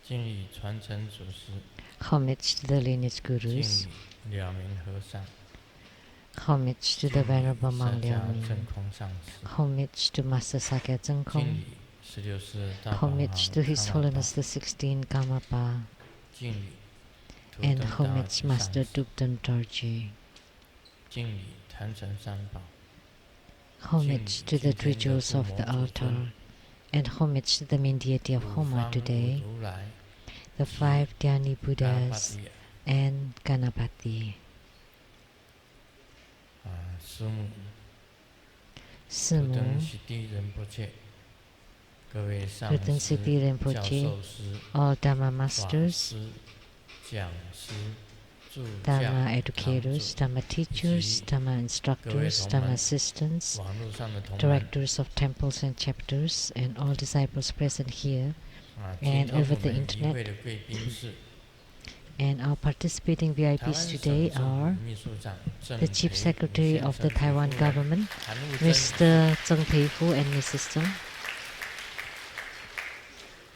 敬礼传承祖师， Homage to the lineage 敬 gurus. 礼了明和尚， Homage to 敬 the 礼 Venerable 释 Mang 迦 Liao 正 Ming. 空上师， Homage to Master Sakya 敬 Zengkong. 礼16世大宝 Homage 行 to His 康马道， Holiness the 16 Karmapa. 敬礼图 And 登大 homage 吉上 Master 师， Dubdan Dorji. 敬礼坛城三宝， Homage to the 今 three 天的 jewels 父 of 魔 the 祖尊， altar. And homage to the main deity of 五 Homa 方五 today, 如来， the 5 Dhyani 嘎巴 Buddhas 底 and Ganapati. 师母， 师 图登 母 悉地仁波切， 各位上 Tutan 师、 Siddhi 教 Rinpoche, 授师、 all Dharma 法 masters, 师、讲师、助教、 Dharma 堂 educators, 主， Dharma teachers, Dharma instructors, Dharma assistants, 网络上的同门， directors of temples and chapters, and all disciples present here 今 and 天 over 我 the 们与会 internet. 的贵宾是 And our participating 台湾 VIPs 省 today 政府 are 秘书长郑 the 培 Chief 武 Secretary 先 of the 生及 Taiwan 夫人 government, 韩陆珍女士， Mr. Zheng Peifu and Mrs. Zheng,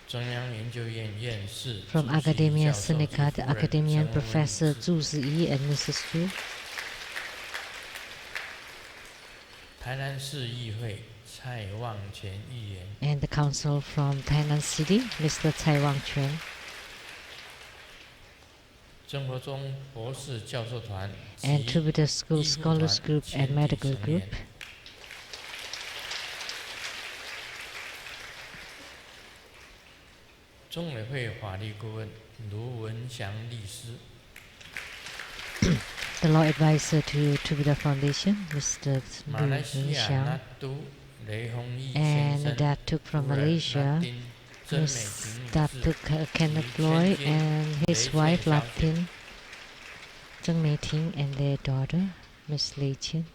中央研究院院士、 from 主席 Academia 教授及 Sinica, 夫 the 人 Academian 陈文文 Professor 女士， Zhu Ziyi and Mrs. Zhu, 台南市议会蔡旺全议员， and the council from Tainan City, Mr. Tsai Wang-chuan, 生活中博士教授团 and 及 Tribute School 医护团 Scholars Group 全 and 体 Medical 成 Group, 员，中委会法律顾问卢文祥律师， the law advisor to Tribute Foundation, Mr. 马来 Lu 西亚 Wenxiang, 纳都雷洪义先 and 生， Datuk from 夫人 Malaysia, 纳丁曾美 Miss 婷女士， Datuk Kenneth Loy and his Lei wife Qian Laptin, Zheng Meiting, and their daughter, Miss Lei Qian,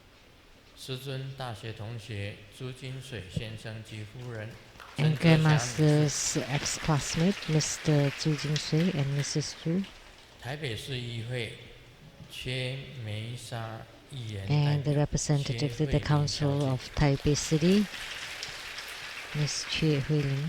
师尊大学同学朱金水先生及夫人， and 陈克祥女士， Grandmaster's ex-classmate, Mr. Zhu Jingsui and Mrs. Zhu, 台北市议会缺梅沙议员代 and the 表 representative to 薛 the 慧玲小 Council 姐， of Taipei City, Miss Xue Huiling,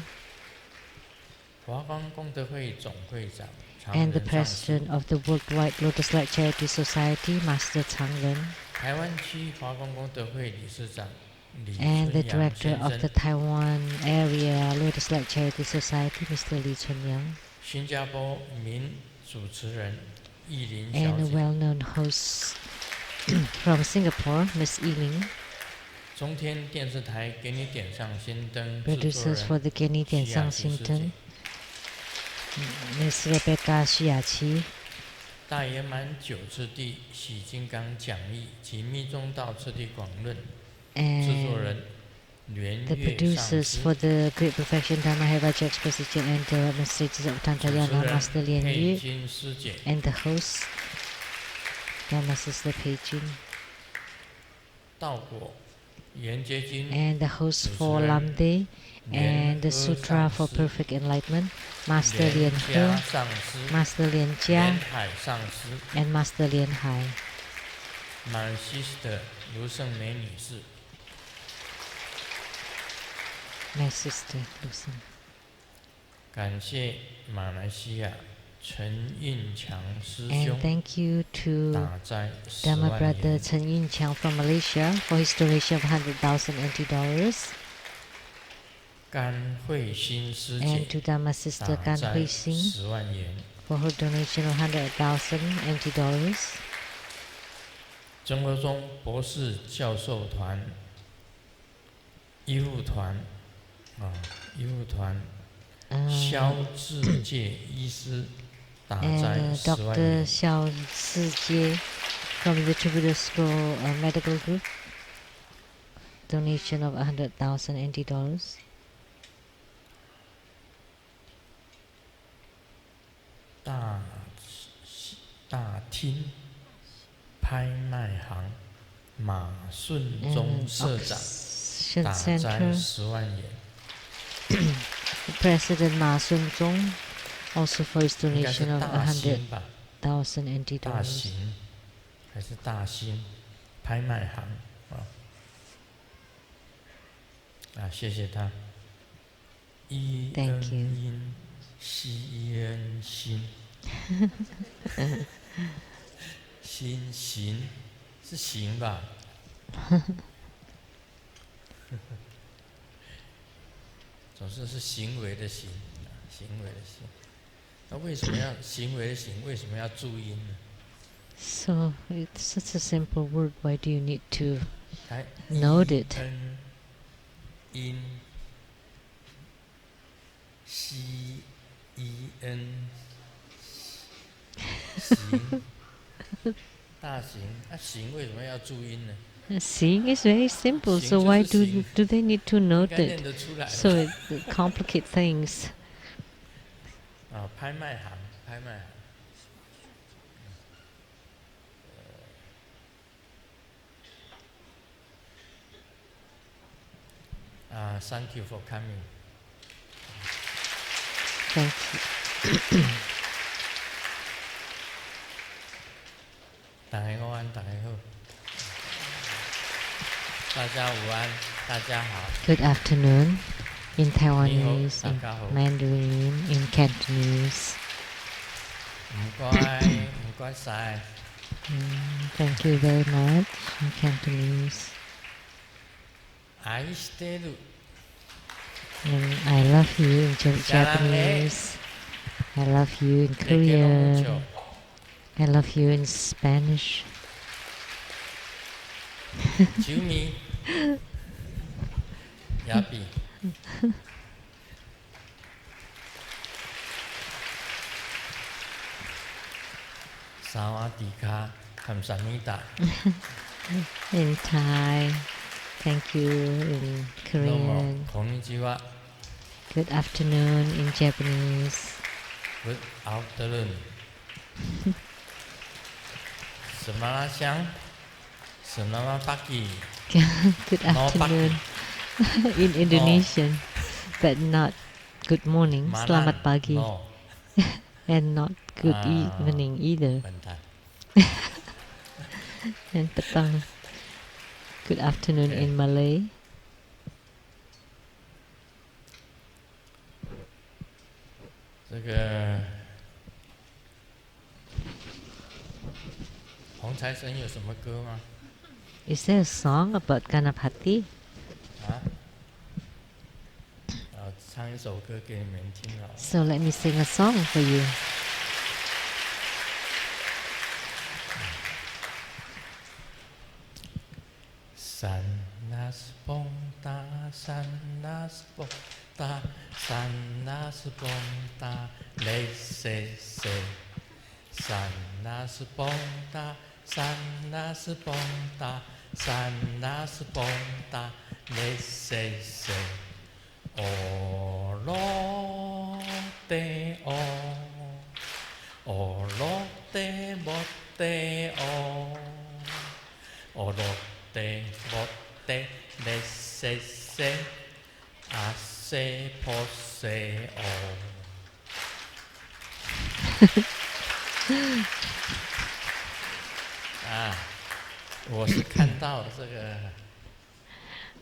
华光功德会总会长常 and the 仁上师， President of the Worldwide Lotus Light Charity Society, Master Chang Ren, 台湾区华光功德会理事长李 and the 春阳 Director 先 of the 生， Taiwan Area Lotus Light Charity Society, Mr. Li Chunyang, 新加坡名主持人易林小 and a 姐， well-known host from Singapore, Miss Yiling, 中天电视台给你点上心灯制作 producers for 人 the Geni 徐 Dian 雅 Sang 琪师 Xin 姐 Ten,，Miss Rebecca Xiaqi, 大圆满九次第喜金刚讲义及密宗道次第广论制作 and 人圆 the 月上 producers 师， for the Great Perfection Dharma Heritage Exposition and the Messages of 主持 Tantayana, 人 Master Lian 佩 Yu, 金师姐， and the host, Dharma Sister Pei Jun, 道果圆觉经 and the host 主持 for 人 Lamdre, 莲 and the 和 Sutra 上 for 师， Perfect Enlightenment, Master 莲 Lian 家 He, 上师， Master Lian 莲 Jia, 海上师， and Master Lian Hai, My sister 卢胜美女士， my sister Lucy. 感谢马来西亚陈运强师 And 兄 thank you to 打斋10 Dharma 万 brother 元， Chen Yinqiang from Malaysia for his donation of 100,000 NT dollars, 甘慧心师 and 姐 to Dharma sister 打 Gan 斋 Hui Xing 10万元， for her donation of 100,000 NT dollars, 生活中博士教授团、医护团医护团肖志介医师打斋 and 10万 Dr. 元， Xiao Sijie from the Tribute School Medical Group, donation of 100,000 NT dollars, 大厅拍卖行马顺忠 and 社长 Auction 打斋 Center, 10万元， President Ma Sun Zong also for his 应该是 donation of 大兴吧？ 100,000 NT 大 dollars. 型还是大兴拍卖行谢谢他。伊 Thank 恩 you. 因 CEN 心，心行是行吧？总是是行为的行，行为的行。那为什么要行为的行？为什么要注音呢？ So it's such a simple word. Why do you need to note it? 因 CEN 行大行，行为什么要注音呢？ Seeing is very simple. So why do they need to note it? So it complicate things. 拍卖行，拍卖行。Thank you for coming. Thank you. 大家午安，大家好。大家午安，大家好。 Good afternoon in Taiwanese, in 大家好。 Mandarin, in Cantonese. 唔該，唔該晒。Thank you very much in Cantonese. 愛してる。 And I love you in Japanese. I love you in Korean. I love you in Spanish. 啾咪。雅比。萨瓦迪卡，坎萨米达。 In Thai. Thank you in どうも Korean. こんにちは。 Good afternoon in Japanese. Good afternoon. 什么啦香？什么啦pagi? Good No afternoon in Indonesian, but not good morning. Selamat pagi. No. And not good evening either. 笨蛋。 And petang. Good afternoon in Malay. 这个红财神有什么歌吗？ Is there a song about Ganapati? 唱一首歌给你们听好了。 So let me sing a song for you. Sanas ponta, sanas ponta, sanas ponta, le se se. Sanas ponta, sanas ponta, sanas ponta, le se se. O lo te o lo te bote o lo te bote le se se a se po se o 我是看到这个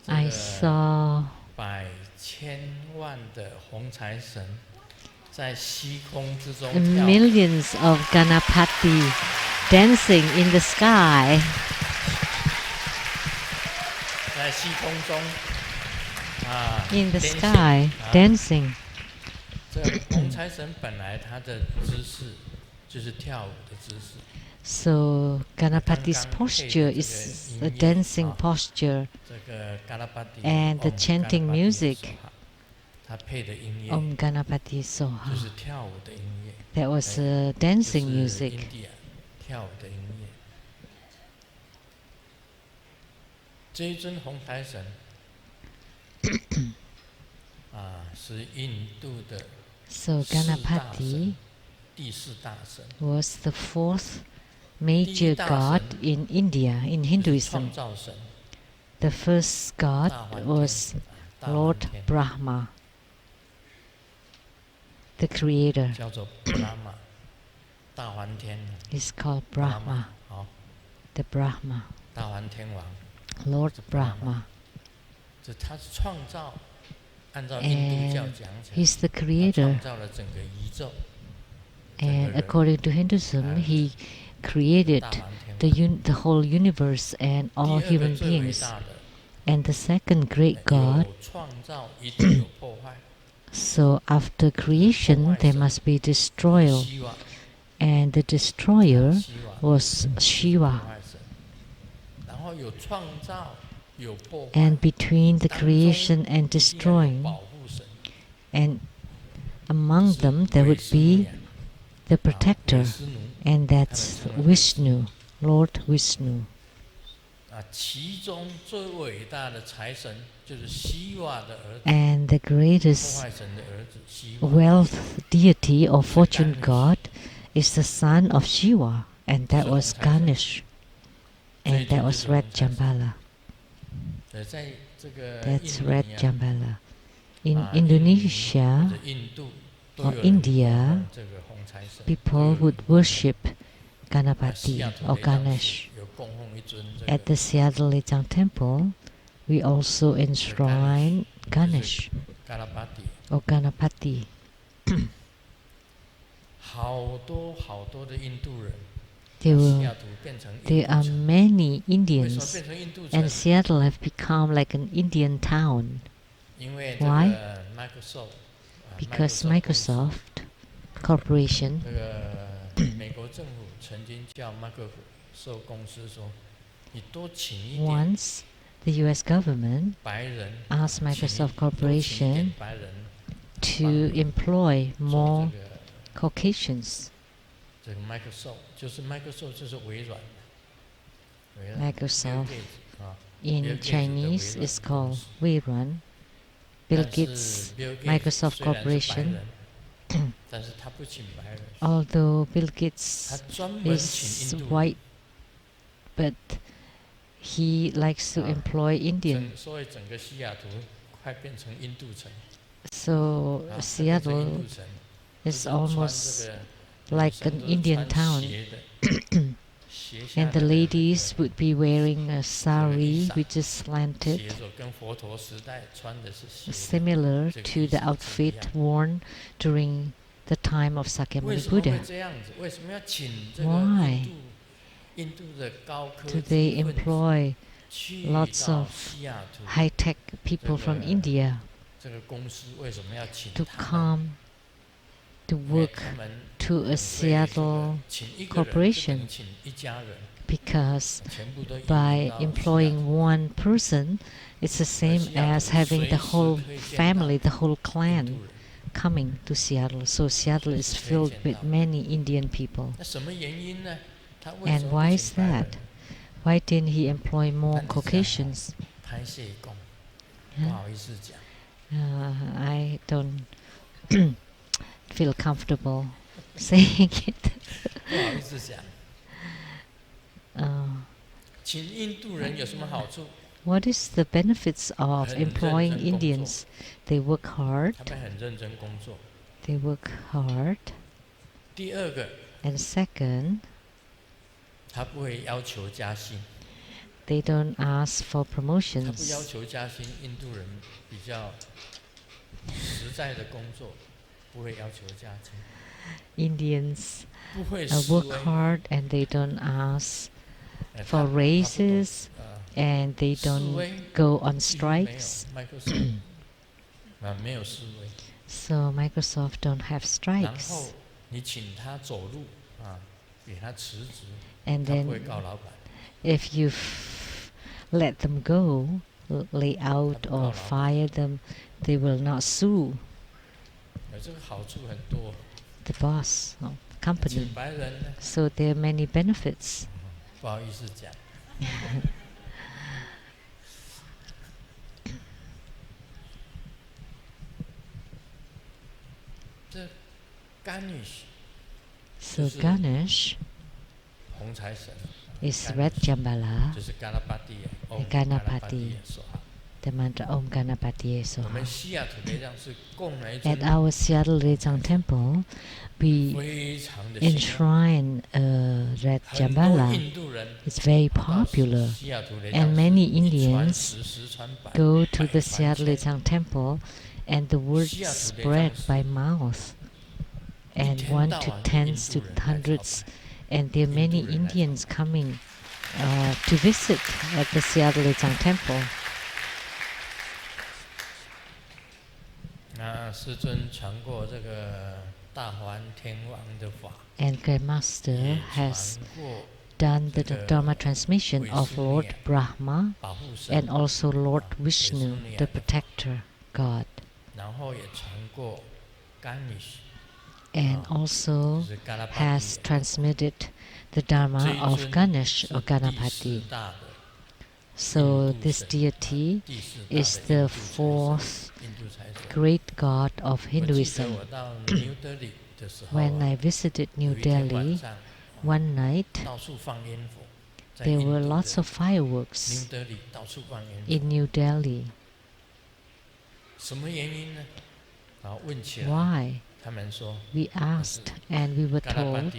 I saw 百千万的红财神在虚空之中 millions of Ganapati dancing in the sky. 在虚空中 In the sky, dancing. 这红财神本来他的姿势就是跳舞的姿势。 So Ganapati's posture is a dancing posture, and the chanting music Om Ganapati Soha, 就是跳舞的音乐。 that was dancing music. 跳舞的音乐。这一尊红财神是印度的 So Ganapati 第四大神 was the fourth major god in India, in Hinduism. 创造神 The first god was Lord Brahma, the creator. 叫做 Brahma 大梵天 Is called Brahma, 好 the Brahma, 大梵天王 Lord Brahma. 这他是创造 and he's the creator. And according to Hinduism, he created the whole universe and all human beings. And the second great God, so after creation there must be destroyer, and the destroyer was Shiva. And between the creation and destroying, and among them there would be the protector, and that's Vishnu, Lord Vishnu. And the greatest wealth deity or fortune god is the son of Shiva, and that was Ganesh, and that was red Jambala. That's red Jambala. In Indonesia or India, people would worship Ganapati or Ganesh. At the Seattle Lechang Temple, we also enshrine Ganesh or Ganapati. There are many Indians, and Seattle have become like an Indian town. Why? Because Microsoft Corporation once the US government asked Microsoft Corporation to employ more Caucasians. Microsoft in Chinese is called Weiran. Bill Gates, Microsoft Corporation. Although Bill Gates is white, but he likes to employ Indian. So Seattle is almost like an Indian town. And the ladies would be wearing a sari which is slanted, similar to the outfit worn during the time of Sakyamuni Buddha. Why do they employ lots of high-tech people from India to come to work to a Seattle corporation? Because by employing one person, it's the same as having the whole family, the whole clan coming to Seattle. So Seattle is filled with many Indian people. And why is that? Why didn't he employ more Caucasians? I don't feel comfortable saying it. What is the benefits of employing Indians? They work hard. They work hard. And second, they don't ask for promotions. Indians work hard and they don't ask for raises, and they don't go on strikes. So Microsoft don't have strikes. And then if you let them go, lay out or fire them, they will not sue the boss of the company. So there are many benefits. So Ganesh is red Jambala, Ganapati, the mantra Om Ganapati Soha. At our Seattle Lechang Temple, we enshrine red Jambala. It's very popular, and many Indians go to the Seattle Lechang Temple and the word spread by mouth, and 1 to 10s to hundreds, and there are many Indians coming to visit at the Siadalechang temple. And Grandmaster has done the Dharma transmission of Lord Brahma and also Lord Vishnu, the protector God. And also has transmitted the Dharma of Ganesh or Ganapati. So this deity is the fourth great god of Hinduism. When I visited New Delhi, one night there were lots of fireworks in New Delhi. Why? We asked and we were told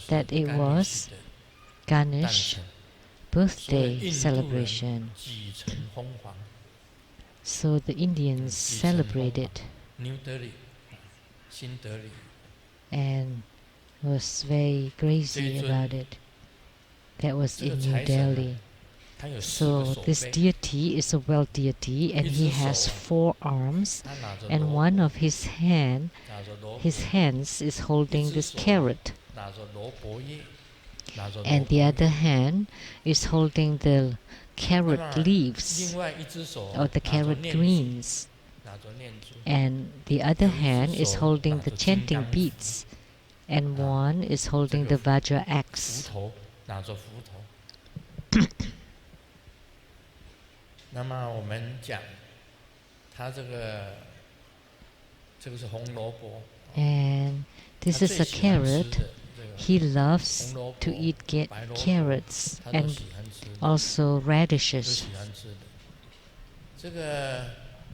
that it was Ganesh birthday celebration. So the Indians celebrated and was very crazy about it. That was in New Delhi. So this deity is a well deity, and he has 4 arms, and one of his hands is holding this carrot, and the other hand is holding the carrot leaves or the carrot greens, and the other hand is holding the chanting beads, and one is holding the Vajra axe. 那么我们讲，它这个是红萝卜。And this is a carrot. He loves to eat carrots and also radishes. 这个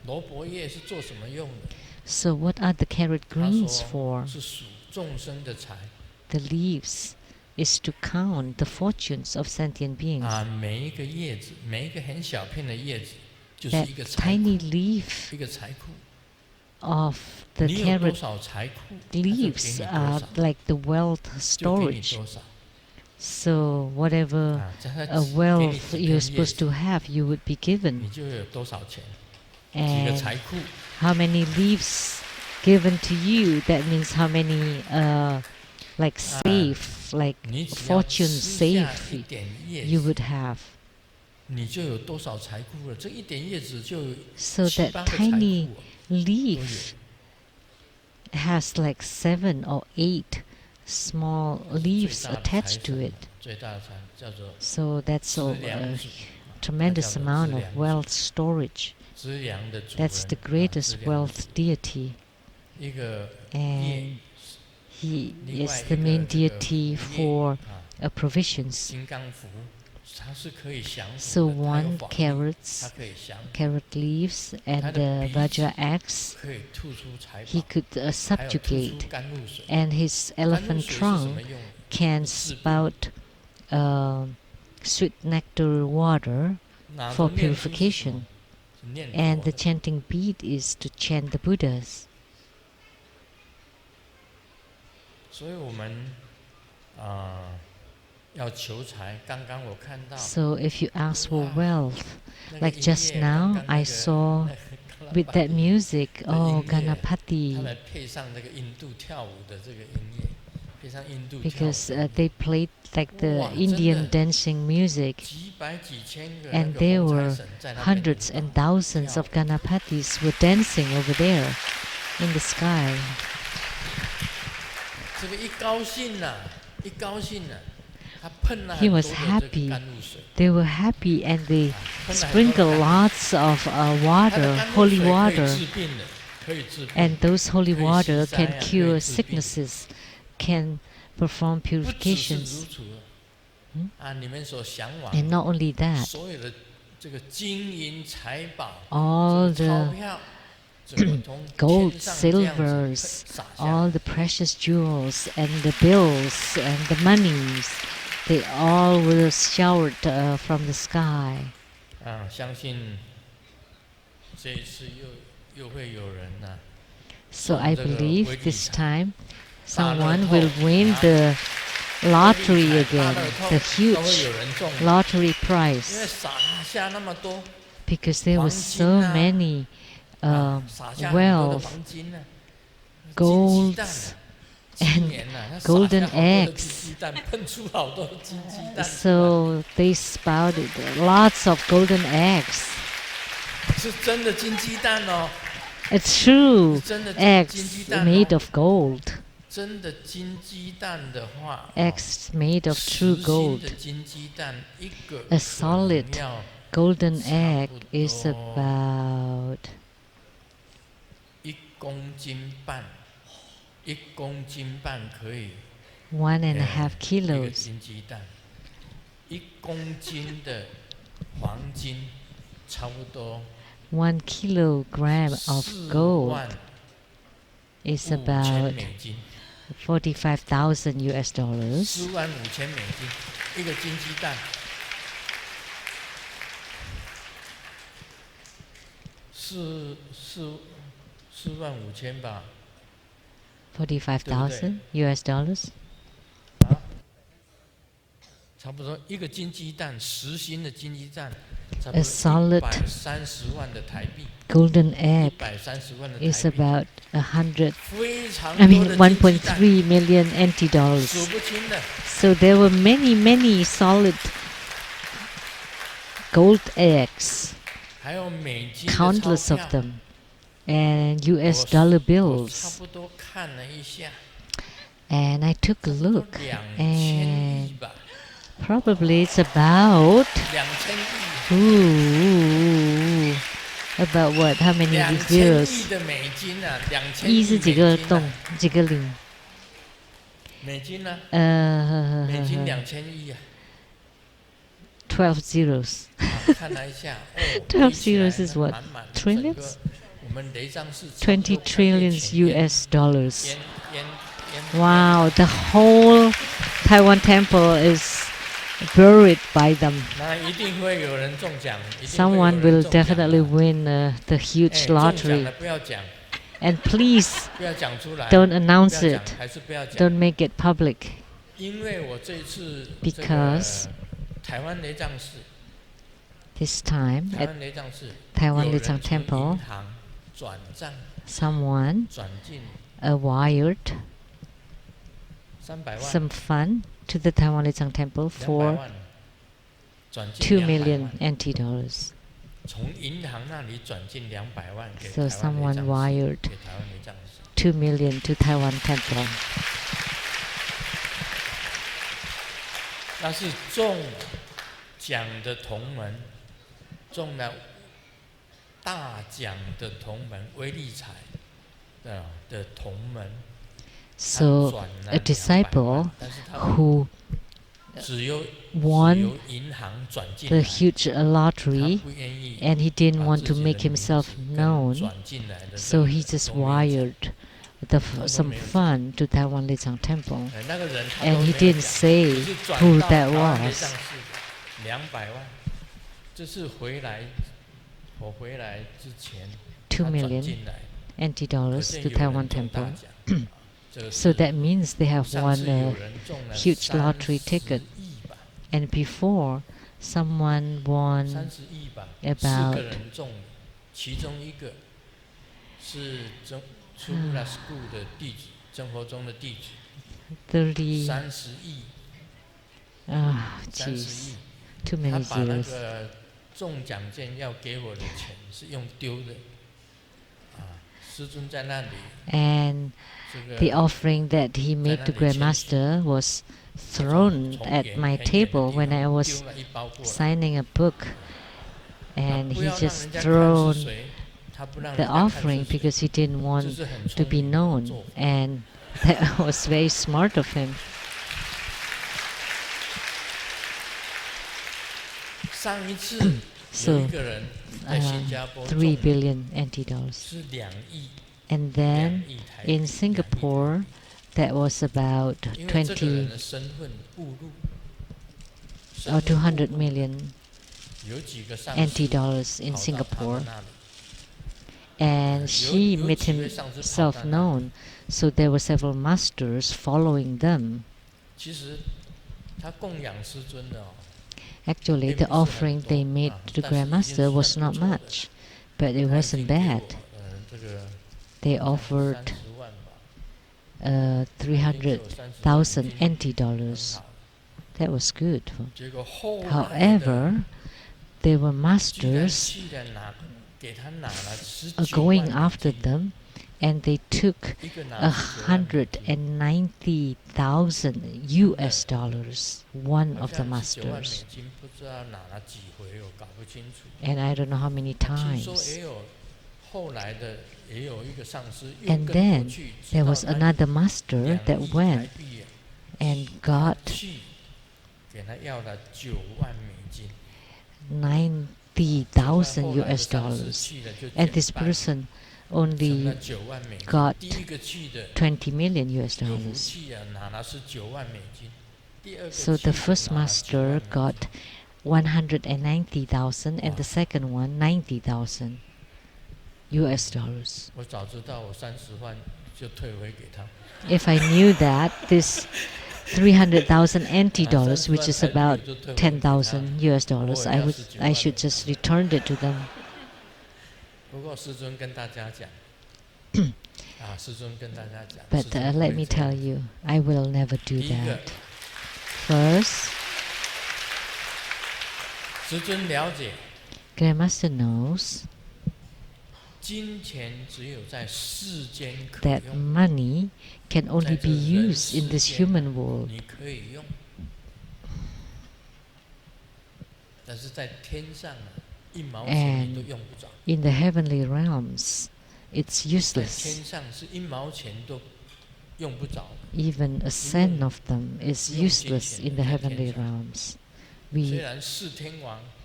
萝卜叶是做什么用的？ So what are the carrot greens for? 是属众生的财。 The leaves is to count the fortunes of sentient beings. 每一个叶子，每一个很小片的叶子，就是一个 tiny leaf 一个财库。 of the carrot leaves are like the wealth storage. So whatever wealth you're supposed to have, you would be given. And how many leaves given to you, that means how many like safe, like fortune safe you would have. So that tiny leaf has like 7 or 8 small leaves attached to it. So that's a tremendous amount of wealth storage. That's the greatest wealth deity. And he is the main deity for provisions. So one carrot leaves and the Vajra axe, he could subjugate, and his elephant trunk can spout sweet nectar water for purification, and the chanting bead is to chant the Buddhas. So if you ask for wealth, like just now I saw with that music, oh Ganapati, because they played like the Indian dancing music, and there were hundreds and thousands of Ganapatis were dancing over there in the sky. He was happy. They were happy, and they sprinkled lots of water, holy water. And those holy water can cure sicknesses, can perform purifications. And not only that, all the gold, silvers, all the precious jewels, and the bills, and the monies, they all were showered from the sky. So I believe this time someone will win the lottery again, the huge lottery prize, because there were so many wealth, golds, and golden eggs. So they spouted lots of golden eggs. It's true, eggs made of gold. Eggs made of true gold. A solid golden egg is about 1.5 kilos. 1 kilogram of gold is about $45,000 US dollars. 45,000 US dollars. 差不多一个金鸡蛋，实心的金鸡蛋， A solid 130万的台币 golden egg 130万的台 is 币 about 非常多的金鸡蛋 1.3 million NT dollars. 数不清的。 So there were many solid gold eggs, 还有美金的 countless 钞 of 票 them, and US dollar 我差 bills. 不多看了一下， And I took a 差不多 look, 2000 and 亿吧， probably it's about 2000亿， about what? How many 2000 zeros? 亿的美金啊，2000一是几个亿洞，几个零？美金呢？美金2000亿啊。 12 zeros. 看了一下， 12 zeros is what? 满满的 Trillions? 整个我们雷藏寺 20 trillions US dollars. 淹 Wow, the whole Taiwan temple is buried by them. 那一定会有人中奖， Someone will definitely win the huge 中奖 lottery. 了不要讲， And please 不要讲出来， don't announce 不要 it. 讲，还是不要讲， Don't make it public. 因为我这一次 Because 台湾雷藏寺， this time 台 at 湾雷藏寺 Taiwan 有人 Lizang 从 Temple, 银行转账 someone 转进 wired 300万 some fund to the Taiwan Lizang Temple 200 for 万转进 2 200 million 万 NT dollars. 从银行那里转进200万给 So 台湾雷 someone 藏寺 wired 给台湾雷藏寺。 2 million to Taiwan Temple. 那是中奖的同门，中了大奖的同门，威力彩的同门。 So 他转了 a 200 disciple 万，但是他 who 只由 won 银行转进 the 来， huge 他 lottery 不愿意 and he didn't 把 want 自 to 己的 make 名 himself 字跟 known, 转进来的 so he just 都没有讲 wired some fund to Taiwan Lizang Temple. 那个人他 And 都 he 没有 didn't 讲 say 只是转 who 到 that 台湾雷 was. 藏寺200万，这是我回来之前 2 他转 million 进来， NT 可 dollars 见 to 有人 Taiwan 中大 Temple. 奖。这个 So 是 that means they have 上 won 次有 a 人中了 huge lottery ticket. 30亿吧 And before, someone won 30亿吧， about 4个人中，其中一个是出入了 school 的地址，生活中的地址， 30. 30亿， 30 Jeez. 亿。 Too 他 many 把那 zeros. 个中奖券要给我的钱是用丢的，师尊在那里， And 这 the 个 offering that he made to Grandmaster was thrown at my table when I was 丢了一包过来， signing a book. 他 And 不 he 要让 just 人家看 thrown 是谁，他不让 the 人家看 offering 是谁， because he didn't 这 want 是很 to 聪 be 明的 known. 做法。 And that was very smart of him. 上一次 So, 有一个人在新加坡中3 billion NT dollars. 是2亿， And 2 then 亿台币 in Singapore, that was about 因为这个人 20的身份暴露， or 200 million 有几个上 NT 市 dollars in 跑到他 Singapore. 们那里， and she made himself known. So there were several masters following them. Actually, the offering they made to the Grand Master was not much, but it wasn't bad. They offered 300,000 NT dollars. That was good. However, there were masters going after them, and they took 190,000 US dollars, one of the masters. And I don't know how many times. And then there was another master that went and got 90,000 US dollars. And this person only got 20 million US dollars. So the first master got 190,000 and the second one 90,000 US dollars. If I knew that, this 300,000 NT dollars, which is about 10,000 US dollars, I should just return it to them. But let me tell you, I will never do that. First, Grandmaster knows that money can only be used in this human world. And in the heavenly realms, it's useless. Even a cent of them is useless in the heavenly realms. We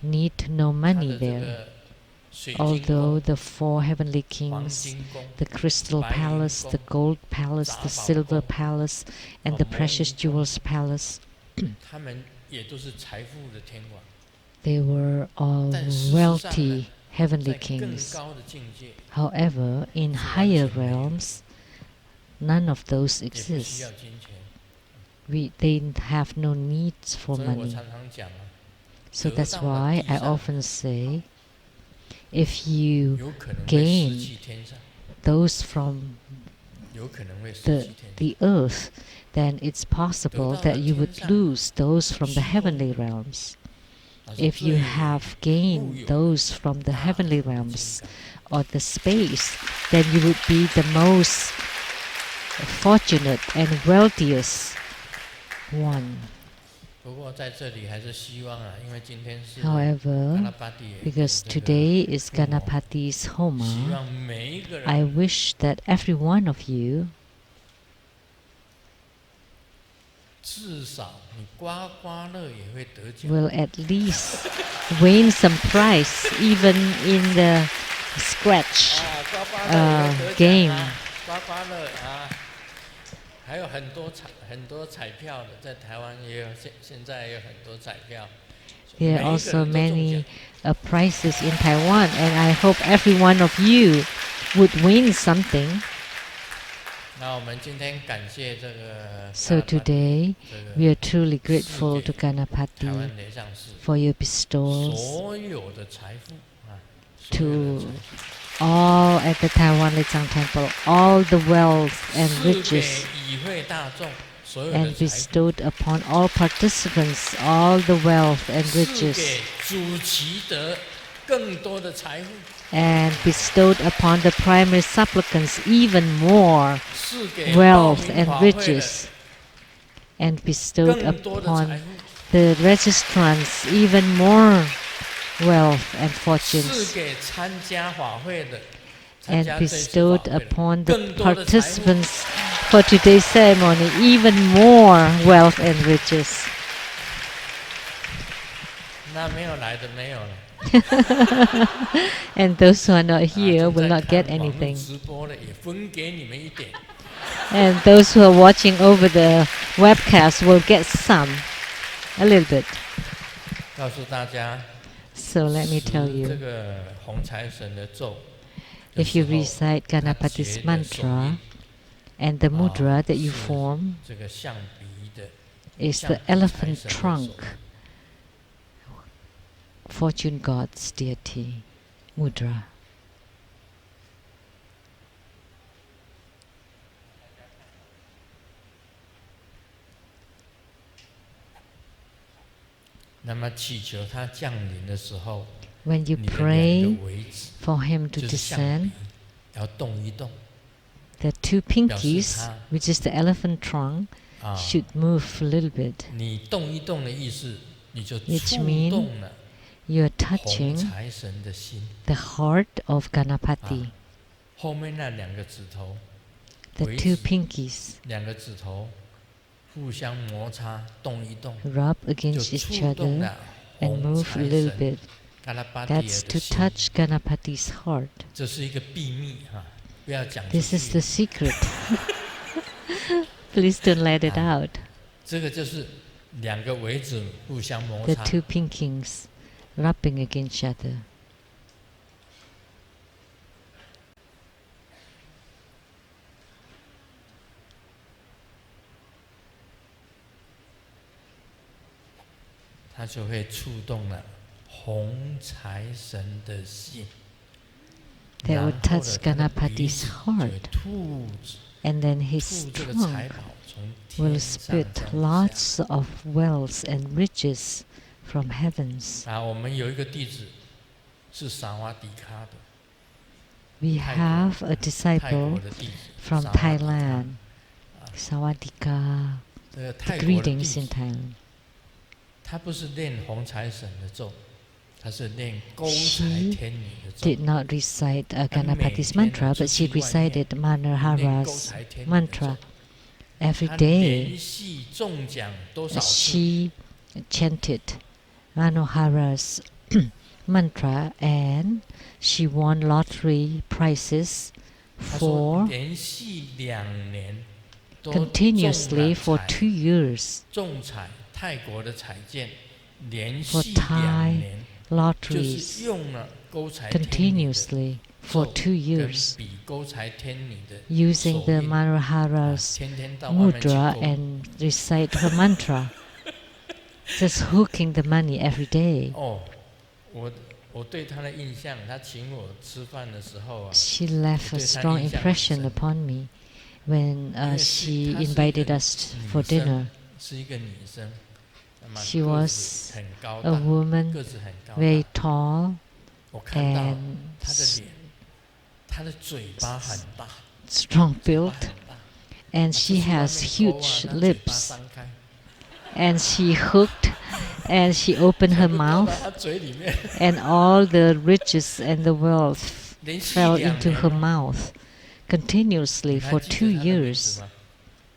need no money there. Although the 4 heavenly kings, the crystal palace, the gold palace, the silver palace, and the precious jewels palace, they were all wealthy heavenly kings. However, in higher realms, none of those exist. They have no needs for money. So that's why I often say, if you gain those from the earth, then it's possible that you would lose those from the heavenly realms. If you have gained those from the heavenly realms or the space, then you would be the most fortunate and wealthiest one. However, because today is Ganapati's Homa, I wish that every one of you will at least win some prize, even in the scratch game. There are also many prizes in Taiwan, and I hope every one of you would win something. So today, we are truly grateful to Ganapati for your bestowals to all at the Taiwan Lichang Temple, all the wealth and riches, and bestowed upon all participants all the wealth and riches, and bestowed upon the primary supplicants even more wealth and riches, and bestowed upon the registrants even more wealth and fortunes, and bestowed upon the participants for today's ceremony even more wealth and riches. And those who are not here will not get anything. And those who are watching over the webcast will get some, a little bit. So let me tell you, If you recite Ganapati's mantra, and the mudra that you form is the elephant trunk, fortune god's deity mudra. When you pray for him to descend, the two pinkies, which is the elephant trunk, should move a little bit, which means you are touching the heart of Ganapati. The two pinkies rub against each other and move a little bit. That's to touch Ganapati's heart. This is the secret. Please don't let it out. The two pinkies rubbing against each other. They would touch Ganapati's heart, and then his trunk will spit lots of wealth and riches from heavens. We have a disciple from Thailand, Sawadika, the greetings in Thailand. She did not recite Ganapati's mantra, but she recited Manohara's mantra. Every day she chanted Manohara's mantra, and she won lottery prizes continuously for 2 years. For Thai lotteries continuously for 2 years, using the Manohara's mudra and recite her mantra, just hooking the money every day. She left a strong impression upon me when she invited us for dinner. She was a woman, very tall and strong built, and she has huge lips, and she hooked and she opened her mouth, and all the riches and the wealth fell into her mouth continuously for 2 years.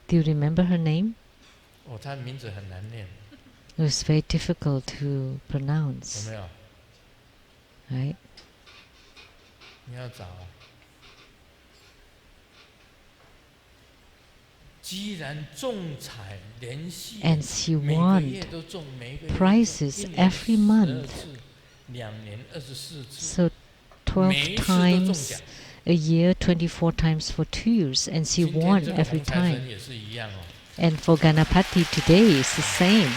Do you remember her name? It was very difficult to pronounce, right? And she won prizes every month. So 12 times a year, 24 times for 2 years, and she won every time. And for Ganapati today, it's the same.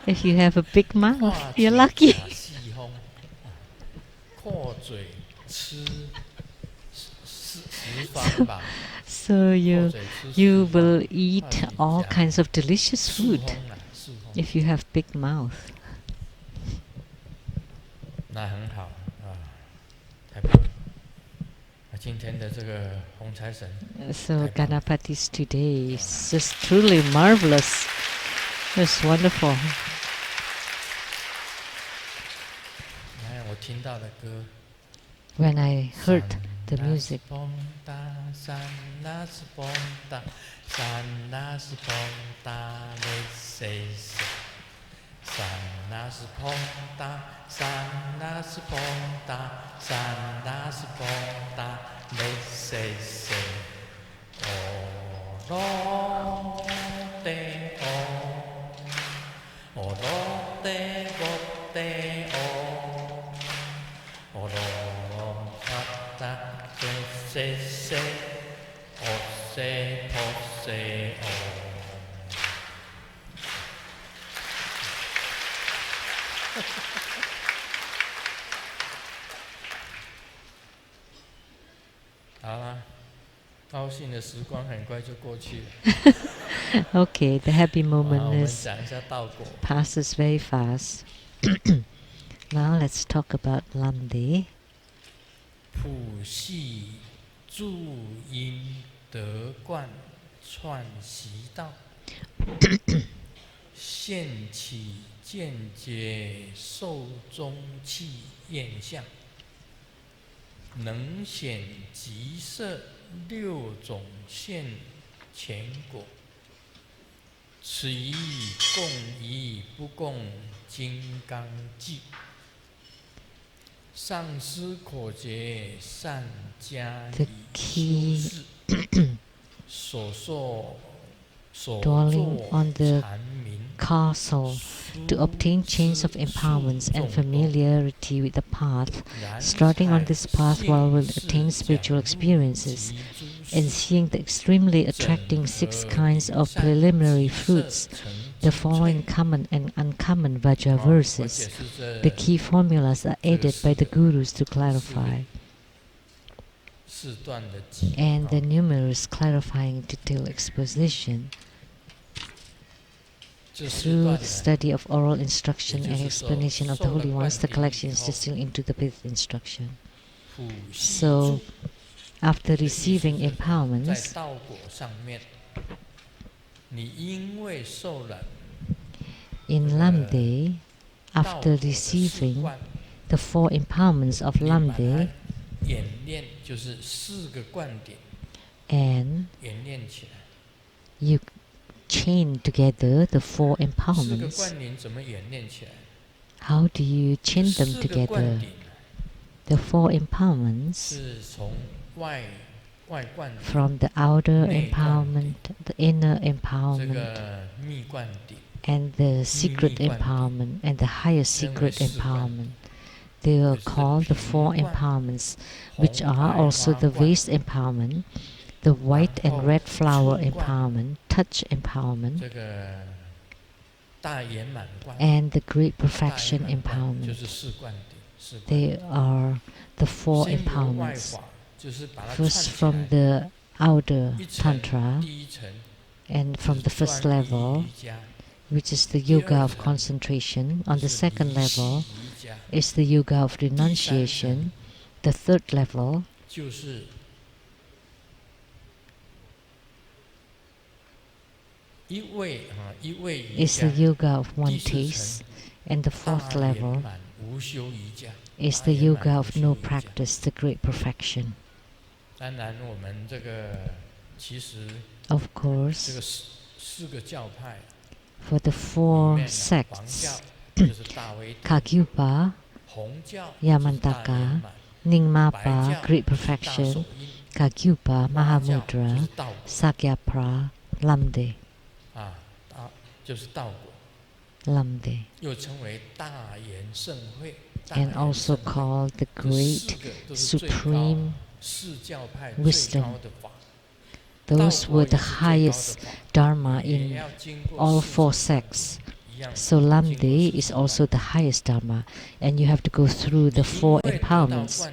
If you have a big mouth, you're lucky. So you will eat all kinds of delicious food if you have big mouth. So Ganapati's today is just truly marvelous. It's wonderful. When I heard the music, se se o se po se o。好啦，高兴的时光很快就过去了。Okay, the happy 我 moment 们 is 讲一下道果。 passes very fast. Now let's talk about Lamdre. 普系注因得观串习道，现起见解受中气验相，能显即色六种现前果。此义共义不共金刚记。上师可觉善加以修饰，所作所 Dwelling 作 on the 禅明， castle to obtain chains of empowerments and familiarity with the path, starting on this path while will attain spiritual experiences, and seeing the extremely attracting 6 kinds of preliminary fruits, the following common and uncommon Vajra verses. The key formulas are added by the gurus to clarify, and the numerous clarifying detailed exposition. Through the study of oral instruction and explanation of the holy ones, the collection is distilled into the fifth instruction. So, after receiving empowerments, in Lamdre, after receiving the 4 empowerments of Lamdre, and you chain together the 4 empowerments. How do you chain them together? The 4 empowerments from the outer empowerment, the inner empowerment, and the secret empowerment, and the higher secret empowerment. They are called the 4 empowerments, which are also the vase empowerment, the white and red flower empowerment, touch empowerment, and the great perfection empowerment. They are the 4 empowerments. First from the outer tantra, and from the first level, which is the yoga of concentration. On the second level is the yoga of renunciation. The third level is the yoga of one taste, and the fourth level is the yoga of no practice, the great perfection. Of course, for the 4 sects, Kagyupa, Yamantaka, Nyingmapa, great perfection, Kagyupa, Mahamudra, Sakyapra, Lamdre. Lamdre, and also called the great supreme wisdom. Those were the highest dharma in all 4 sects. So Lamdre is also the highest dharma, and you have to go through the 4 empowerments.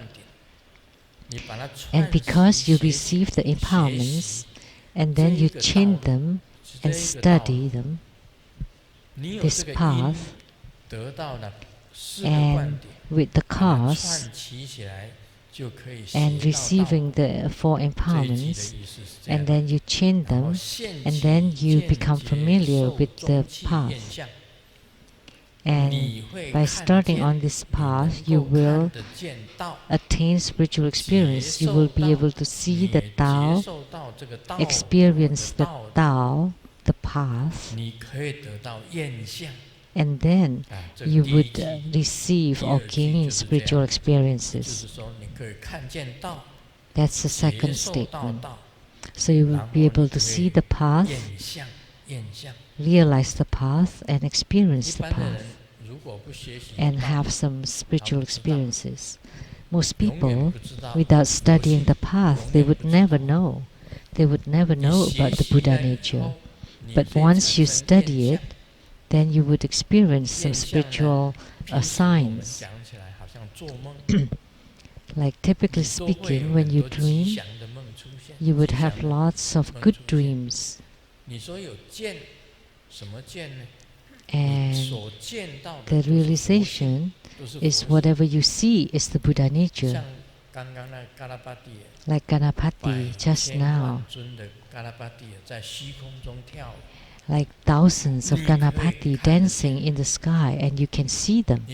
And because you receive the empowerments, and then you chain them and study them, this path, and with the cause, and receiving the 4 empowerments, and then you chain them, and then you become familiar with the path. And by starting on this path, you will attain spiritual experience. You will be able to see the Tao, experience the Tao, the path, and then you would receive or gain spiritual experiences. That's the second statement. So you will be able to see the path, realize the path, and experience the path, and have some spiritual experiences. Most people, without studying the path, they would never know. They would never know about the Buddha nature. But once you study it, then you would experience some spiritual signs. Like typically speaking, when you dream, you would have lots of good dreams. And the realization is whatever you see is the Buddha nature. Like Ganapati just now. Like thousands of Ganapati dancing in the sky, and you can see them.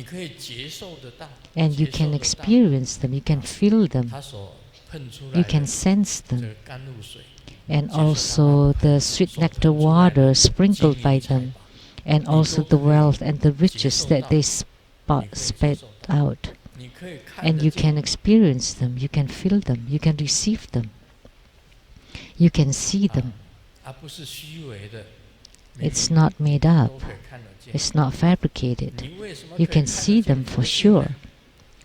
And you can experience them, you can feel them. You can sense them. And also the sweet nectar water sprinkled by them. And also the wealth and the riches that they spat out. And you can experience them, you can feel them, you can receive them. You can see them. It's not made up. It's not fabricated. You can see them for sure.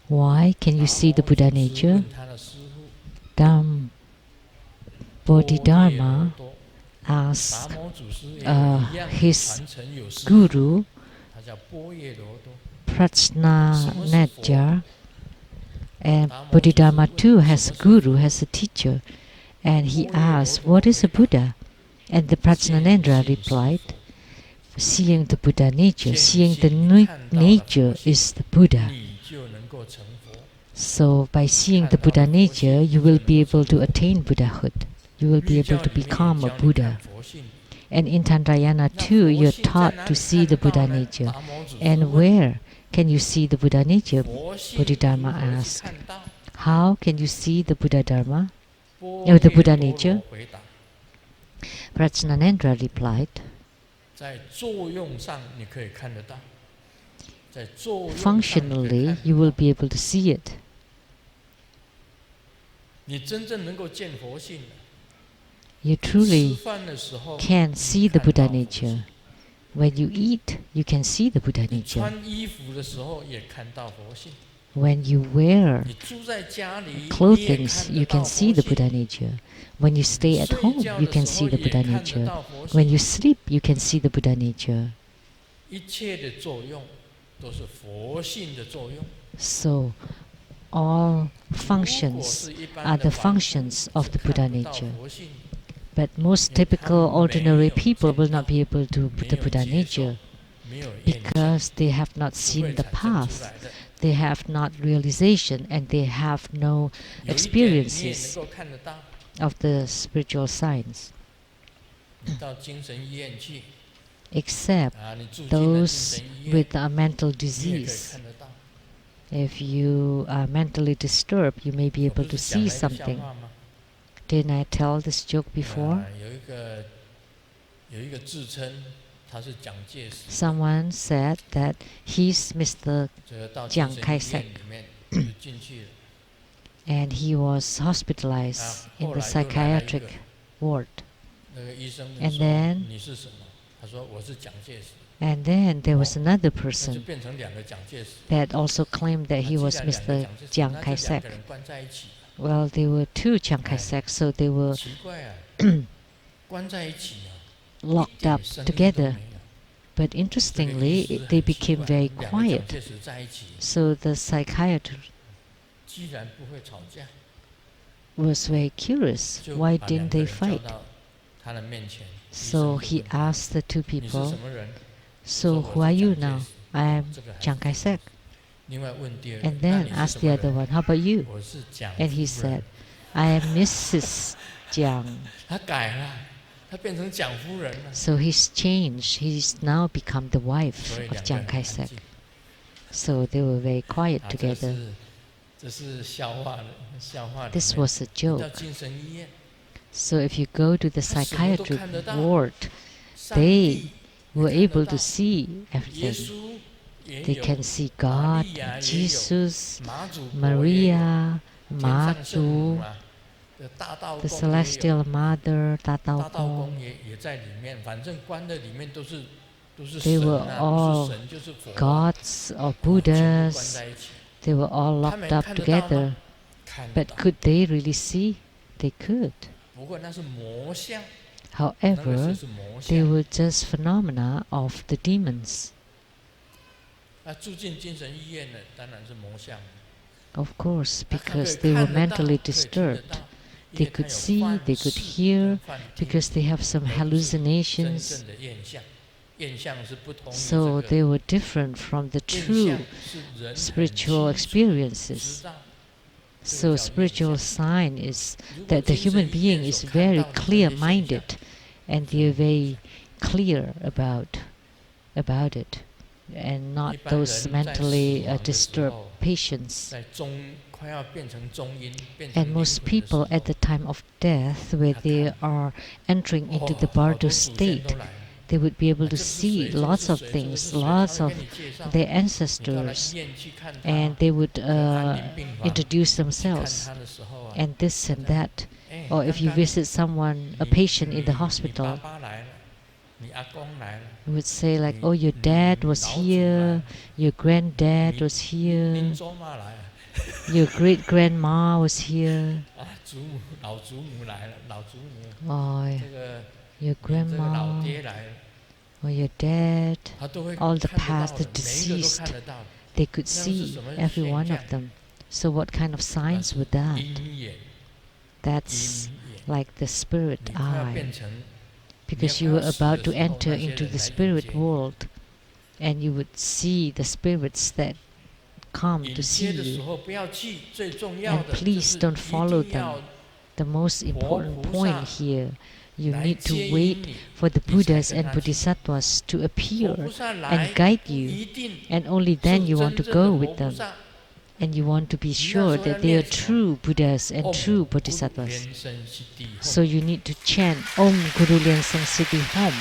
Why can you see the Buddha nature? Bodhidharma asked his guru, Prajnanedja, and Bodhidharma too has a guru, has a teacher, and he asked, what is a Buddha? And the Prajnanedra replied, seeing the Buddha nature, seeing the nature is the Buddha. So by seeing the Buddha nature, you will be able to attain Buddhahood. You will be able to become a Buddha. And in Tandrayana too, you're taught to see the Buddha nature. And where can you see the Buddha nature? Bodhidharma asked. How can you see the Buddha Dharma? The Buddha nature? Prajnanedra replied, functionally, you will be able to see it. You truly can see the Buddha nature. When you eat, you can see the Buddha nature. When you wear clothing, you can see the Buddha nature. When you stay at home, you can see the Buddha nature. When you sleep, you can see the Buddha nature. So, all functions are the functions of the Buddha nature. But most typical ordinary people will not be able to do the Buddha nature because they have not seen the path, they have not realization, and they have no experiences of the spiritual science. Except those with a mental disease. If you are mentally disturbed, you may be able to see something. Didn't I tell this joke before? Someone said that he's Mr. Chiang Kai-shek and he was hospitalized in the psychiatric ward. And then there was another person that also claimed that he was Mr. Chiang Kai-shek. Well, there were two Chiang Kai-shek, so they were locked up together. But interestingly, they became very quiet. So the psychiatrist was very curious. Why didn't they fight? So he asked the two people, so who are you now? I am Chiang Kai-shek. And then asked the other one, how about you? And he said, I am Mrs. Jiang. So he's changed. He's now become the wife of Chiang Kai-shek. So they were very quiet together. This was a joke. So if you go to the psychiatric ward, they were able to see everything. They can see God, Jesus, Maria, Matu, the Celestial Mother, Tatao Kong. They were all gods or Buddhas. They were all locked up together. But could they really see? They could. However, they were just phenomena of the demons. Of course, because they were mentally disturbed. They could see, they could hear, because they have some hallucinations. So they were different from the true spiritual experiences. So spiritual sign is that the human being is very clear-minded, and they are very clear about it, and not those mentally disturbed patients. And most people at the time of death, where they are entering into the bardo state, they would be able to see lots of things, lots of their ancestors, and they would introduce themselves, and this and that. Or if you visit someone, a patient in the hospital, you would say like, oh, your dad was here, your granddad was here, your great-grandma was here, or your grandma, or your dad, all the past, the deceased, they could see every one of them. So what kind of signs were that? That's like the spirit eye. Because you were about to enter into the spirit world, and you would see the spirits that come to see you. And please don't follow them. The most important point here, you need to wait for the Buddhas and Bodhisattvas to appear and guide you, and only then you want to go with them. And you want to be sure that they are true Buddhas and true Bodhisattvas. So you need to chant Om Guru Lien Sang Siddhi Hom.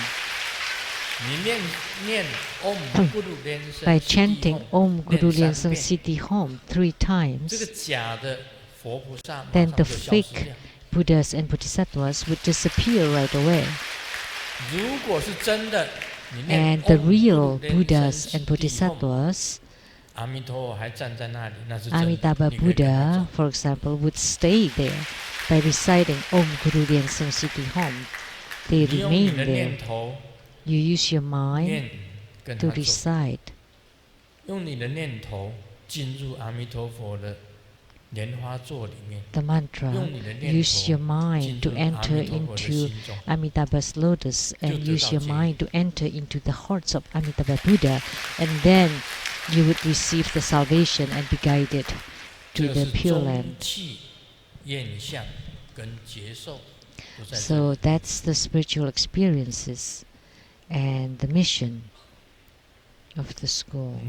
By chanting Om Guru Lien Sang Siddhi Hom 3 times, then the fake Buddhas and Bodhisattvas would disappear right away. And the real Buddhas and Bodhisattvas, Amitabha Buddha, for example, would stay there by reciting Om Guru Lien Sang Siddhi Hom. They remain there. You use your mind to recite. The mantra, use your mind to enter into Amitabha's lotus, and use your mind to enter into the hearts of Amitabha Buddha, and then you would receive the salvation and be guided to the Pure Land. So that's the spiritual experiences and the mission of the school.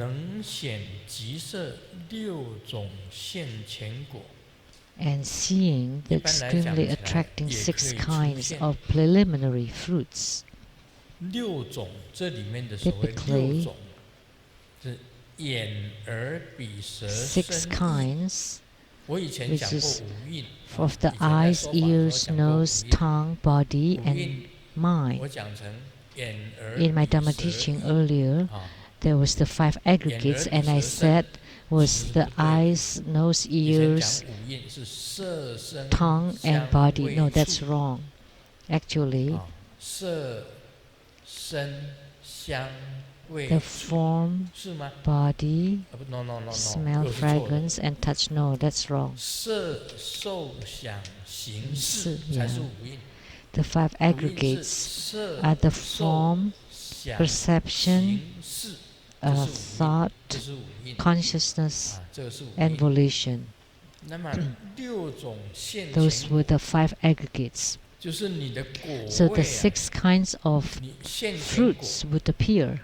And seeing the extremely attracting 6 kinds of preliminary fruits. Typically, 6 kinds, which is of the eyes, ears, nose, tongue, body, and mind. In my Dhamma teaching earlier, there was the 5 aggregates, and I said was the eyes, nose, ears, tongue, and body. No, that's wrong. Actually, the form, body, smell, fragrance, and touch. No, that's wrong. Yeah. The 5 aggregates are the form, perception, thought, consciousness, and volition. Those were the 5 aggregates. So the 6 kinds of fruits would appear.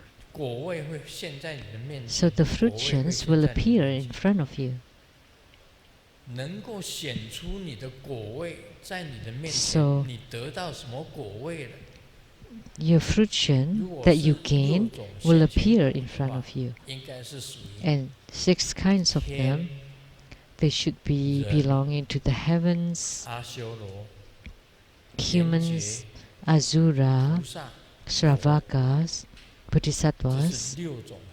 So the fruitions will appear in front of you. So your fruition that you gain will appear in front of you. And 6 kinds of them, they should be belonging to the heavens, humans, Asura, Shravakas, Bodhisattvas,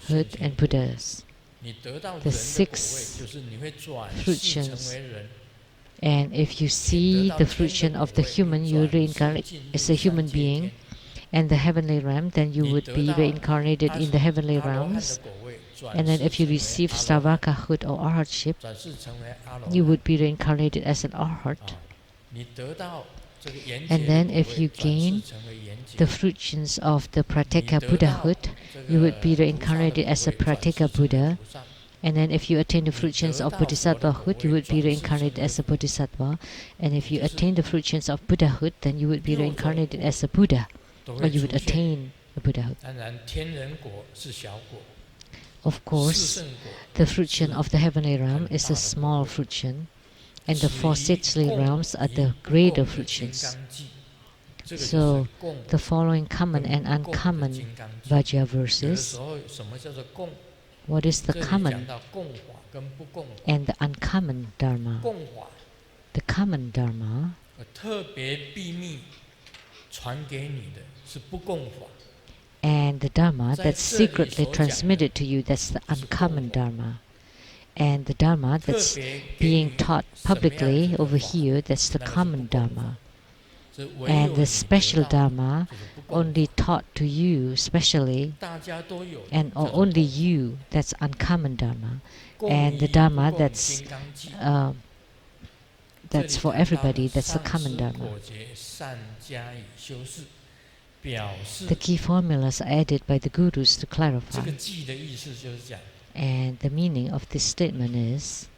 Hood, and Buddhas. the 6 fruitions. And if you see the fruition of the human, you reincarnate as a human being, and the heavenly realm, then you would be reincarnated in the heavenly realms. And then if you receive Stavakahood or Arhatship, you would be reincarnated as an Arhat. And then if you gain the fruitions of the Prateka Buddhahood, you would be reincarnated as a Prateka Buddha. And then if you attain the fruitions of Bodhisattvahood, you would be reincarnated as a Bodhisattva. And if you attain the fruitions of Buddhahood, then you would be reincarnated as a Buddha, or you would attain the Buddhahood. Of course, the fruition of the heavenly realm is a small fruition, and the 4 sixthly realms are the greater fruitions. So, the following common and uncommon Vajra verses. What is the common and the uncommon Dharma? The common Dharma and the Dharma that's secretly transmitted to you, that's the uncommon Dharma. And the Dharma that's being taught publicly over here, that's the common Dharma. And the special Dharma only taught to you specially, and or only you, that's uncommon Dharma. And the Dharma that's for everybody, that's the common Dharma. The key formulas are added by the gurus to clarify. And the meaning of this statement is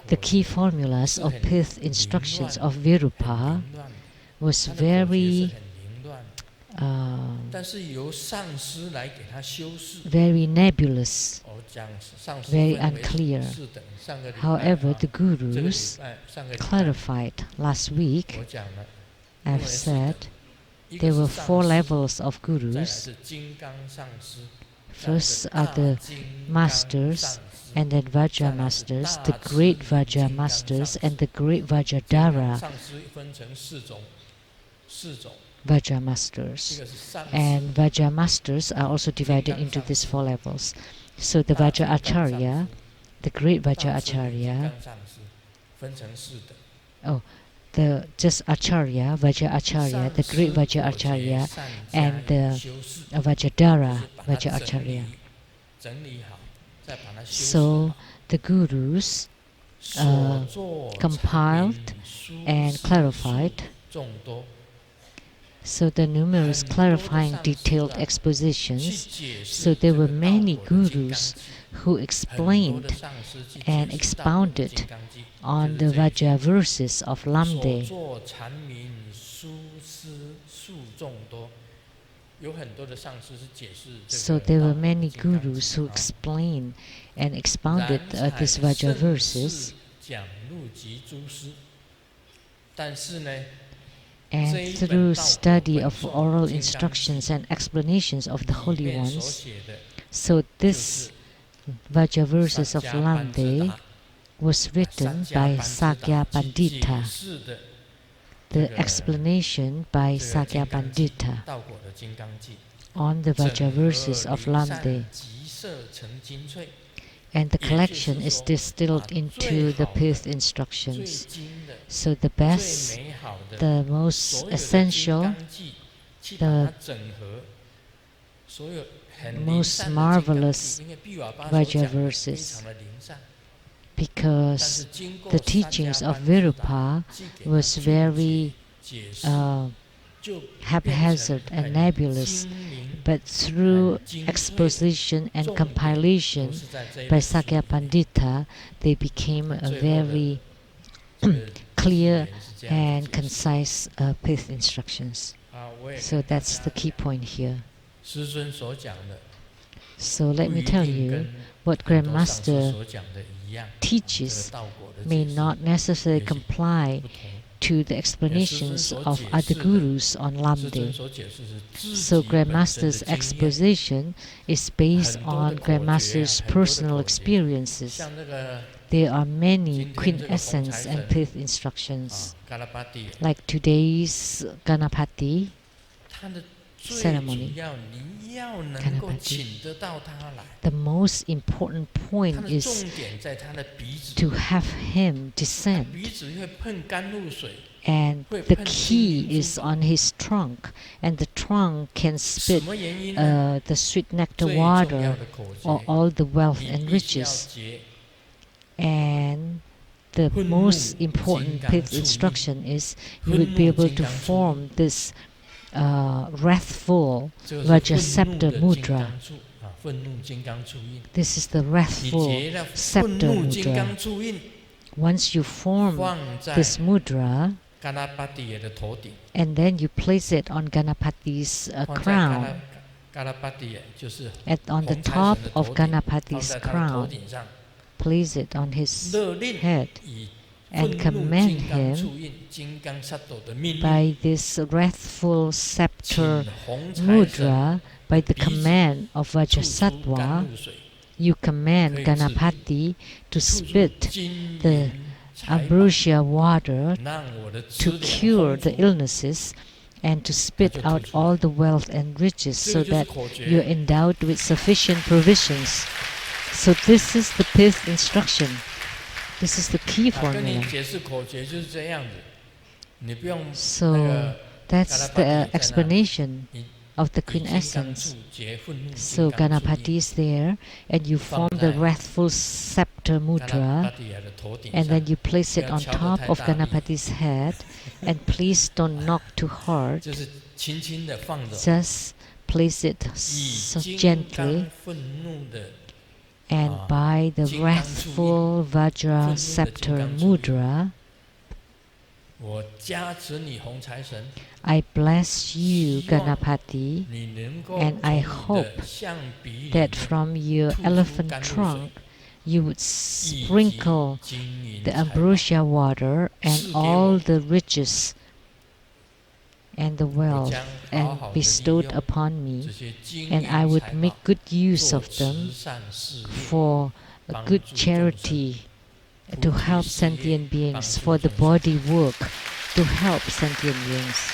the key formulas or pith instructions of Virupa was very very nebulous, very unclear. However, the gurus clarified. Last week, I've said there were 4 levels of gurus. First are the masters, and then Vajra masters, the great Vajra masters, and the great Vajradhara Vajra masters. And Vajra masters are also divided into these 4 levels. So the Vajra Acharya, the great Vajra Acharya, just Acharya, Vajra Acharya, the great Vajra Acharya, and the Vajradhara Vajra Acharya. So the gurus compiled and clarified. So the numerous clarifying detailed expositions. So there were many gurus who explained and expounded on the Vajra verses of Lamdre. So there were many gurus who explained and expounded these Vajra verses. And through study of oral instructions and explanations of the holy ones, so this Vajra verses of Lamdre was written by Sakya Pandita, the explanation by Sakya Pandita on the Vajra verses of Lamdre. And the collection is distilled into the pith instructions. So the best, the most essential, the most marvelous Vajra verses, because the teachings of Virupa was very haphazard and nebulous, but through exposition and compilation by Sakya Pandita, they became a very clear and concise pith instructions. So that's the key point here. So let me tell you, what Grandmaster teaches may not necessarily comply to the explanations of other gurus on Lamdre. So Grandmaster's exposition is based on Grandmaster's personal experiences. There are many quintessence and pith instructions. Like today's Ganapati, ceremony, Ganapati, the most important point is to have him descend. And the key is on his trunk, and the trunk can spit the sweet nectar water or all the wealth and riches. And the most important fifth instruction is you would be able to form this wrathful Vajrasatta mudra. This is the wrathful scepter mudra. Once you form this mudra, and then you place it on Ganapati's crown, on the top of Ganapati's crown, place it on his head, and command him by this wrathful scepter mudra, by the command of Vajrasattva, you command Ganapati to spit the ambrosia water to cure the illnesses and to spit out all the wealth and riches so that you're endowed with sufficient provisions. So this is the fifth instruction. This is the key formula. So that's the explanation of the quintessence. So Ganapati is there, and you form the wrathful scepter mudra, and then you place it on top of Ganapati's head, and please don't knock too hard. Just place it so gently, and by the wrathful Vajra scepter mudra, I bless you, Ganapati, and I hope that from your elephant trunk you would sprinkle the ambrosia water and all the riches and the wealth and bestowed upon me, and I would make good use of them for a good charity, to help sentient beings, for the body work, to help sentient beings.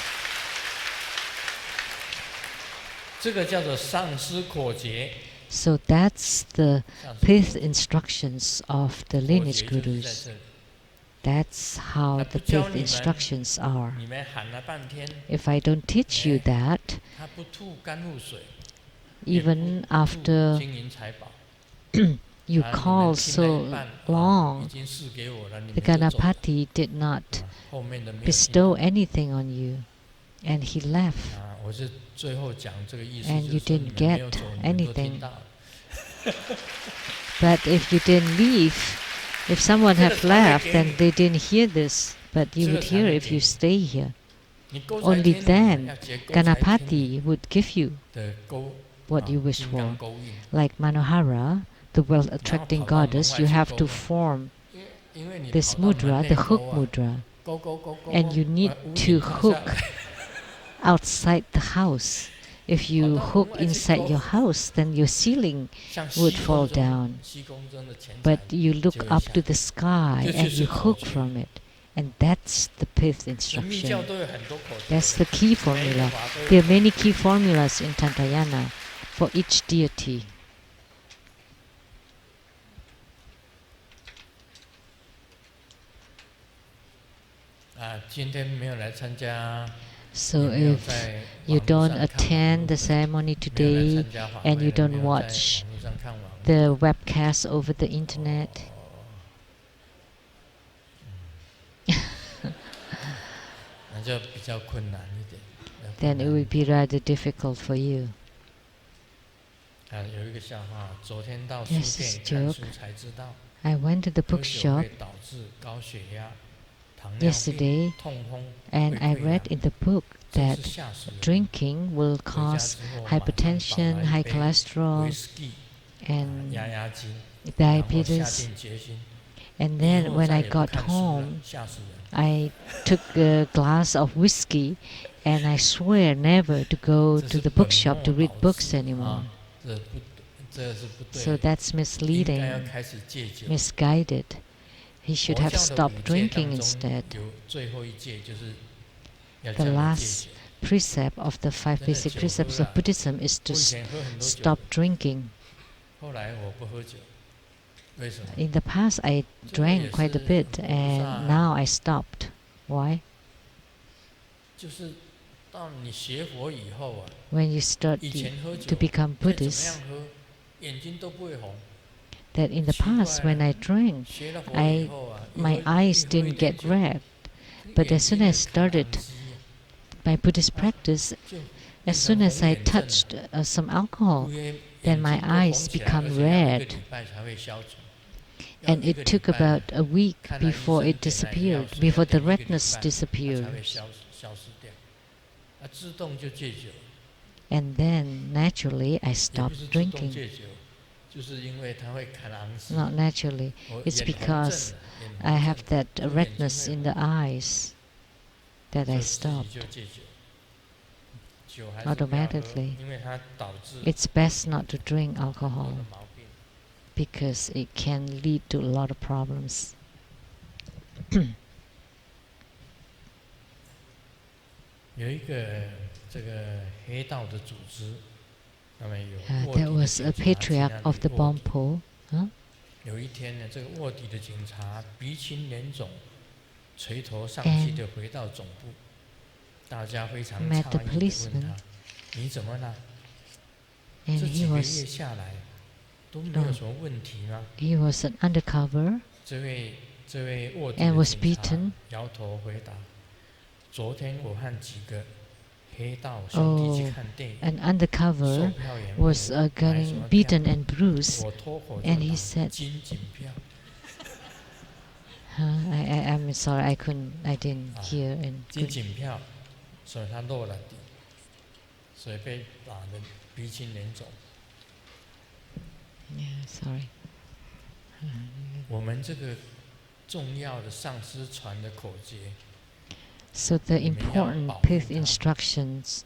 So that's the fifth instructions of the lineage gurus. That's how the fifth instructions are. If I don't teach you that, even after you call so long, the Ganapati did not bestow anything on you, and he left, and you didn't get anything. But if you didn't leave, if someone had left, then they didn't hear this, but you would hear if you stay here. Only then Ganapati would give you what you wish for. Like Manohara, the wealth-attracting goddess, you have to form this mudra, the hook mudra, and you need to hook outside the house. If you hook inside your house, then your ceiling would fall down. But you look up to the sky and you hook from it. And that's the fifth instruction. That's the key formula. There are many key formulas in Tantayana for each deity. So if you don't attend the ceremony today and you don't watch the webcast over the internet, then it will be rather difficult for you. Yes, it's a joke. I went to the bookshop yesterday, and I read in the book that drinking will cause hypertension, high cholesterol, and diabetes. And then when I got home, I took a glass of whiskey, and I swear never to go to the bookshop to read books anymore. So that's misleading, misguided. He should have stopped drinking instead. The last precept of the 5 basic precepts of Buddhism is to stop drinking. In the past, I drank quite a bit, and now I stopped. Why? When you start to become Buddhist, that in the past when I drank, my eyes didn't get red. But as soon as I started my Buddhist practice, as soon as I touched some alcohol, then my eyes become red. And it took about a week before it disappeared, before the redness disappeared. And then naturally I stopped drinking. Not naturally, it's because I have that redness in the eyes that I stopped automatically. It's best not to drink alcohol because it can lead to a lot of problems. There was a patriarch of the Bompo. And met the policeman, and he was an undercover and was beaten. An undercover was getting beaten and bruised, and he said, I'm sorry, I didn't hear. And yeah, sorry. So the important path instructions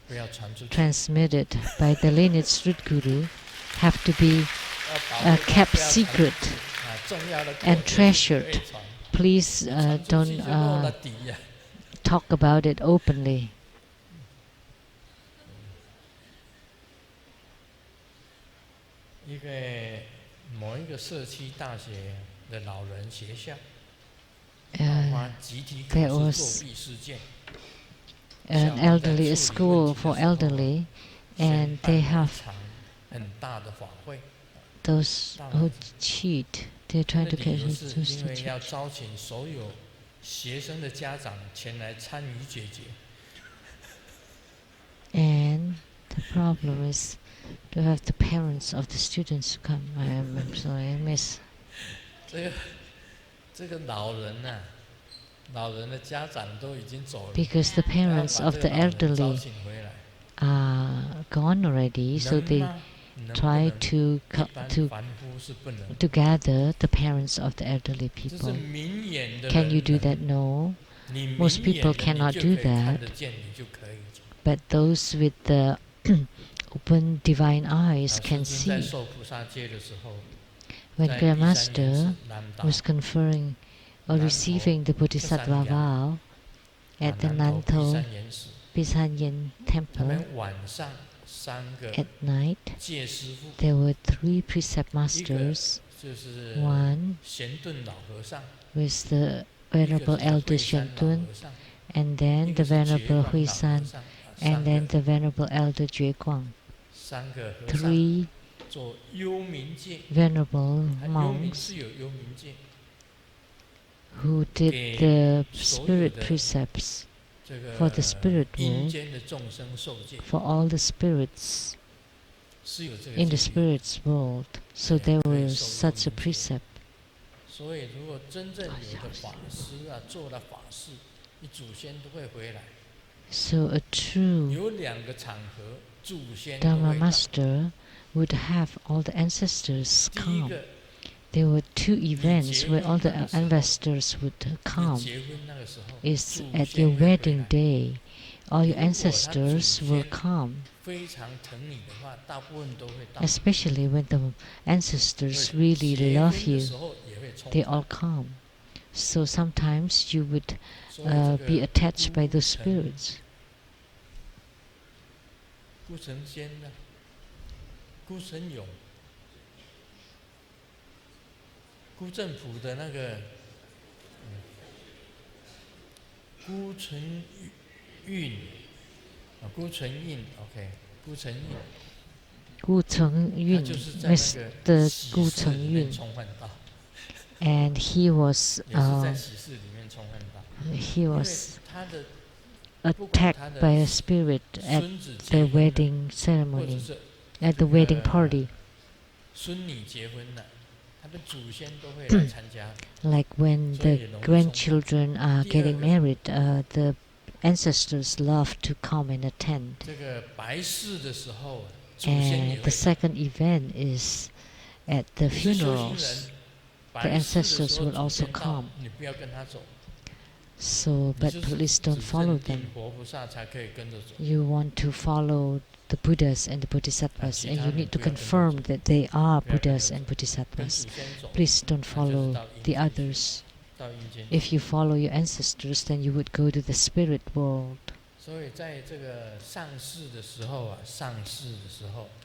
transmitted by the lineage root guru have to be kept secret and treasured. Please don't talk about it openly. There was an elderly school for elderly, and they have those who cheat. They're trying to catch those to cheat. And the problem is to have the parents of the students come. I'm sorry, I miss. Because the parents of the elderly are gone already, so they try to gather the parents of the elderly people. Can you do that? No. Most people cannot do that. But those with the open divine eyes can see. When Grandmaster was conferring or receiving the Bodhisattva vow at the Nanto Pisanyen temple, at night there were 3 precept masters. One was the Venerable Elder Shentun, and then the Venerable Huisan, and then the Venerable Elder Jue Guang. 3 venerable monks who did the spirit precepts for the spirit world, for all the spirits in the spirit's world. So there was such a precept. So a true Dharma master would have all the ancestors come. There were 2 events where all the ancestors would come. It's at your wedding day. All your ancestors will come. Especially when the ancestors really love you, they all come. So sometimes you would be attached by those spirits. 顾成坚呢，顾成勇，顾正甫的那个，顾成运，顾成印 ，OK， 顾成印。顾成运 Mr. 顾成运 and he was attacked by a spirit at the wedding ceremony, at the wedding party. Like when the grandchildren are getting married, the ancestors love to come and attend. And the second event is at the funerals. The ancestors will also come. So, but please don't follow them. You want to follow the Buddhas and the Bodhisattvas, and you need to confirm that they are Buddhas and Bodhisattvas. Please don't follow the others. If you follow your ancestors, then you would go to the spirit world.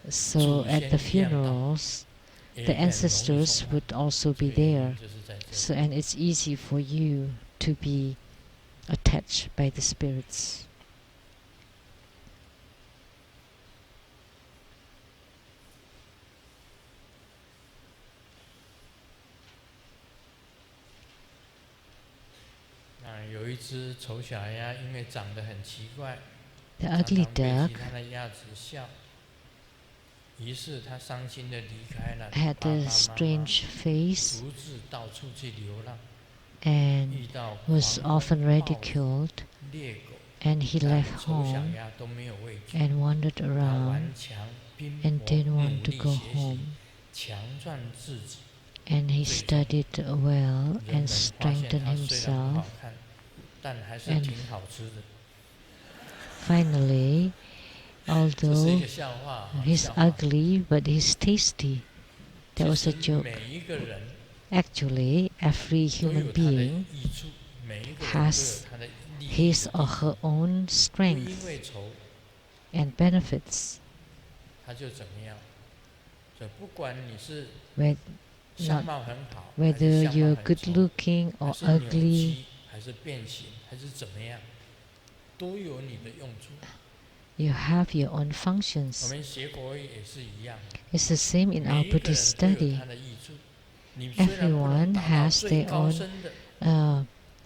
So at the funerals, the ancestors would also be there. So, and it's easy for you to be attached by the spirits. The ugly duck had a strange face and was often ridiculed, and he left home and wandered around and didn't want to go home. And he studied well and strengthened himself, and finally, although he's ugly, but he's tasty. That was a joke. Actually, every human being has his or her own strength and benefits. Whether you're good looking or ugly, you have your own functions. It's the same in our Buddhist study. Everyone has their own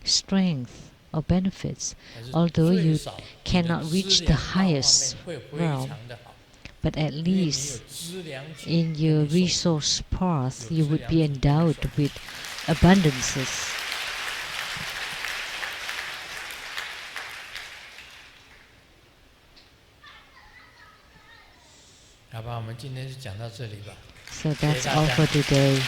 strength or benefits. Although you cannot reach the highest realm, but at least in your resource path, you would be endowed with abundances. 好吧，我们今天就讲到这里吧。So that's all for today.